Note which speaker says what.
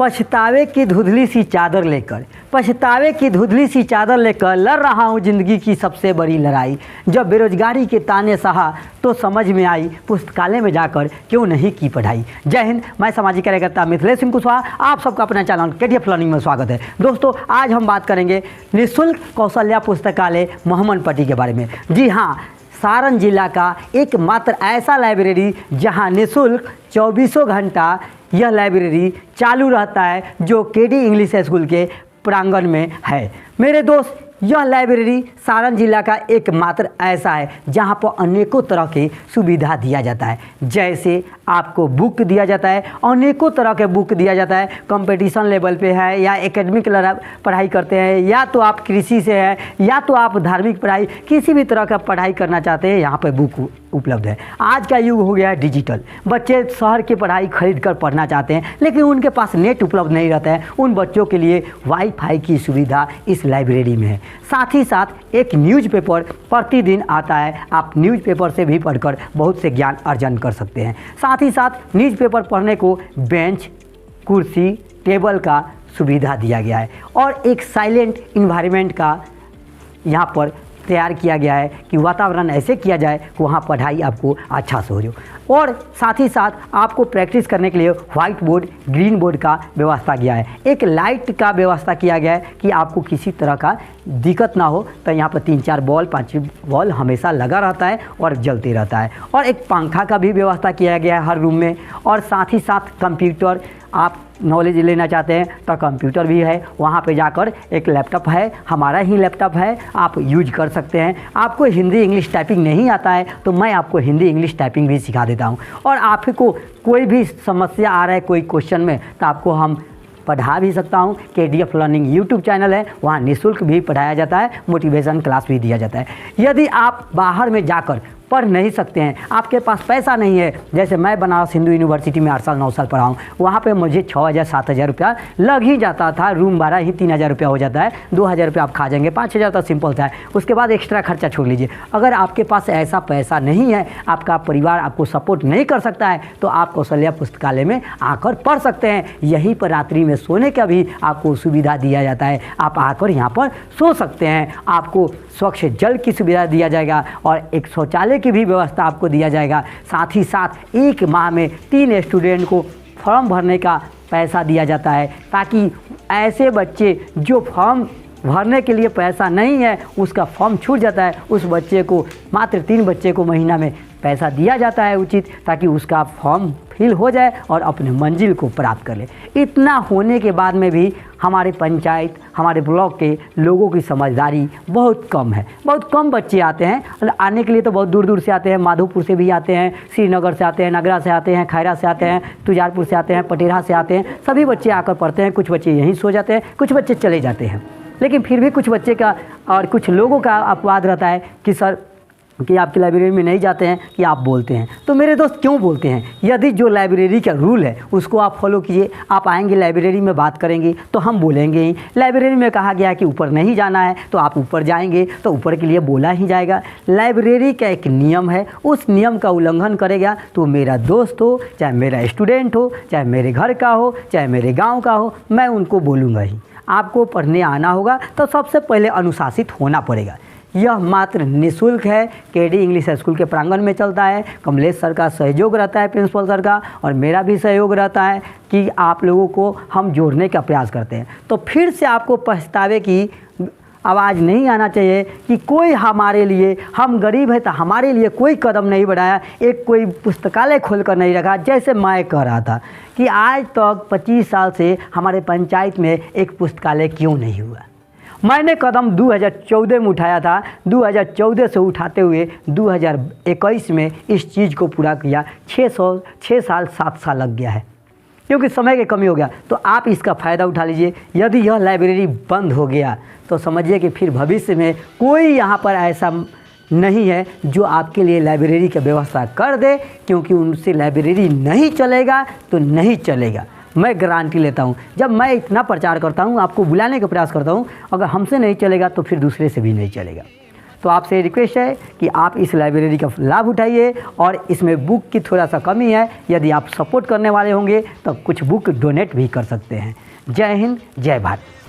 Speaker 1: पछतावे की धुंधली सी चादर लेकर लड़ रहा हूँ ज़िंदगी की सबसे बड़ी लड़ाई। जब बेरोजगारी के ताने सहा तो समझ में आई पुस्तकालय में जाकर क्यों नहीं की पढ़ाई। जय हिंद, मैं सामाजिक कार्यकर्ता मिथिलेश सिंह कुशवाहा, आप सबका अपना चैनल KTF लर्निंग में स्वागत है। दोस्तों, आज हम बात करेंगे निःशुल्क कौशल्या पुस्तकालय मोहम्मदपट्टी के बारे में। जी हाँ, सारण जिला का एकमात्र ऐसा लाइब्रेरी जहां निःशुल्क 24 घंटा यह लाइब्रेरी चालू रहता है, जो KD इंग्लिश स्कूल के प्रांगण में है। मेरे दोस्त, यह लाइब्रेरी सारण जिला का एकमात्र ऐसा है जहां पर अनेकों तरह की सुविधा दिया जाता है। जैसे आपको बुक दिया जाता है, अनेकों तरह के बुक दिया जाता है। कंपटीशन लेवल पे है या एकेडमिक पढ़ाई करते हैं, या तो आप कृषि से है, या तो आप धार्मिक पढ़ाई, किसी भी तरह का पढ़ाई करना चाहते हैं, यहाँ पर बुक उपलब्ध है। आज का युग हो गया है डिजिटल। बच्चे शहर की पढ़ाई खरीद कर पढ़ना चाहते हैं, लेकिन उनके पास नेट उपलब्ध नहीं रहता है। उन बच्चों के लिए वाईफाई की सुविधा इस लाइब्रेरी में है। साथ ही साथ एक न्यूज़पेपर प्रतिदिन आता है। आप न्यूज़पेपर से भी पढ़कर बहुत से ज्ञान अर्जन कर सकते हैं। साथ ही साथ न्यूज़पेपर पढ़ने को बेंच, कुर्सी, टेबल का सुविधा दिया गया है और एक साइलेंट इन्वायरमेंट का यहाँ पर तैयार किया गया है कि वातावरण ऐसे किया जाए कि वहाँ पढ़ाई आपको अच्छा से हो जाए। और साथ ही साथ आपको प्रैक्टिस करने के लिए वाइट बोर्ड, ग्रीन बोर्ड का व्यवस्था किया है। एक लाइट का व्यवस्था किया गया है कि आपको किसी तरह का दिक्कत ना हो। तो यहाँ पर 3-4 बॉल, 5 बॉल हमेशा लगा रहता है और जलते रहता है। और एक पंखा का भी व्यवस्था किया गया है हर रूम में। और साथ ही साथ कंप्यूटर, आप नॉलेज लेना चाहते हैं तो कंप्यूटर भी है। वहाँ पे जाकर एक लैपटॉप है, हमारा ही लैपटॉप है, आप यूज कर सकते हैं। आपको हिंदी इंग्लिश टाइपिंग नहीं आता है तो मैं आपको हिंदी इंग्लिश टाइपिंग भी सिखा देता हूँ। और आपको कोई भी समस्या आ रहा है कोई क्वेश्चन में, तो आपको हम पढ़ा भी सकता हूँ। KTF लर्निंग यूट्यूब चैनल है, वहाँ निःशुल्क भी पढ़ाया जाता है, मोटिवेशन क्लास भी दिया जाता है। यदि आप बाहर में जाकर पढ़ नहीं सकते हैं, आपके पास पैसा नहीं है, जैसे मैं बनारस हिंदू यूनिवर्सिटी में 8 साल 9 साल पढ़ा हूँ, वहाँ पे मुझे 6,000-7,000 रुपया लग ही जाता था। रूम भाड़ा ही 3,000 रुपया हो जाता है। 2,000 रुपया आप खा जाएंगे, 5,000 तो सिंपल था। उसके बाद एक्स्ट्रा खर्चा छोड़ लीजिए। अगर आपके पास ऐसा पैसा नहीं है, आपका परिवार आपको सपोर्ट नहीं कर सकता है, तो आप कौशल्या पुस्तकालय में आकर पढ़ सकते हैं। यहीं पर रात्रि में सोने का भी आपको सुविधा दिया जाता है। आप आकर यहाँ पर सो सकते हैं। आपको स्वच्छ जल की सुविधा दिया जाएगा और एक शौचालय की भी व्यवस्था आपको दिया जाएगा। साथ ही साथ 1 माह में 3 स्टूडेंट को फॉर्म भरने का पैसा दिया जाता है, ताकि ऐसे बच्चे जो फॉर्म भरने के लिए पैसा नहीं है, उसका फॉर्म छूट जाता है, उस बच्चे को, मात्र 3 बच्चे को महीना में पैसा दिया जाता है उचित, ताकि उसका फॉर्म फिल हो जाए और अपने मंजिल को प्राप्त कर ले। इतना होने के बाद में भी हमारे पंचायत, हमारे ब्लॉक के लोगों की समझदारी बहुत कम है। बहुत कम बच्चे आते हैं। आने के लिए तो बहुत दूर दूर से आते हैं। माधोपुर से भी आते हैं, श्रीनगर से आते हैं, नगरा से आते हैं, खैरा से आते हैं, तुजारपुर से आते हैं, पटेरा से आते हैं। सभी बच्चे आकर पढ़ते हैं। कुछ बच्चे यहीं सो जाते हैं, कुछ बच्चे चले जाते हैं। लेकिन फिर भी कुछ बच्चे का और कुछ लोगों का अपवाद रहता है कि सर कि आपकी लाइब्रेरी में नहीं जाते हैं, कि आप बोलते हैं। तो मेरे दोस्त, क्यों बोलते हैं? यदि जो लाइब्रेरी का रूल है उसको आप फॉलो कीजिए। आप आएंगे लाइब्रेरी में, बात करेंगे तो हम बोलेंगे ही। लाइब्रेरी में कहा गया है कि ऊपर नहीं जाना है, तो आप ऊपर जाएंगे तो ऊपर के लिए बोला ही जाएगा। लाइब्रेरी का एक नियम है, उस नियम का उल्लंघन करेगा तो मेरा दोस्त हो, चाहे मेरा स्टूडेंट हो, चाहे मेरे घर का हो, चाहे मेरे गाँव का हो, मैं उनको बोलूँगा ही। आपको पढ़ने आना होगा तो सबसे पहले अनुशासित होना पड़ेगा। यह मात्र निःशुल्क है, KD इंग्लिश स्कूल के प्रांगण में चलता है। कमलेश सर का सहयोग रहता है, प्रिंसिपल सर का, और मेरा भी सहयोग रहता है कि आप लोगों को हम जोड़ने का प्रयास करते हैं। तो फिर से आपको पछतावे की आवाज़ नहीं आना चाहिए कि कोई हमारे लिए, हम गरीब हैं तो हमारे लिए कोई कदम नहीं बढ़ाया, एक कोई पुस्तकालय खोल कर नहीं रखा। जैसे मैं कह रहा था कि आज तक 25 साल से हमारे पंचायत में एक पुस्तकालय क्यों नहीं हुआ। मैंने कदम 2014 में उठाया था। 2014 से उठाते हुए 2021 में इस चीज़ को पूरा किया। 6 साल 7 साल लग गया है, क्योंकि समय की कमी हो गया। तो आप इसका फ़ायदा उठा लीजिए। यदि यह लाइब्रेरी बंद हो गया तो समझिए कि फिर भविष्य में कोई यहाँ पर ऐसा नहीं है जो आपके लिए लाइब्रेरी की व्यवस्था कर दे, क्योंकि उनसे लाइब्रेरी नहीं चलेगा तो नहीं चलेगा। मैं गारंटी लेता हूँ। जब मैं इतना प्रचार करता हूँ, आपको बुलाने का प्रयास करता हूँ, अगर हमसे नहीं चलेगा तो फिर दूसरे से भी नहीं चलेगा। तो आपसे रिक्वेस्ट है कि आप इस लाइब्रेरी का लाभ उठाइए और इसमें बुक की थोड़ा सा कमी है, यदि आप सपोर्ट करने वाले होंगे तो कुछ बुक डोनेट भी कर सकते हैं। जय हिंद, जय भारत।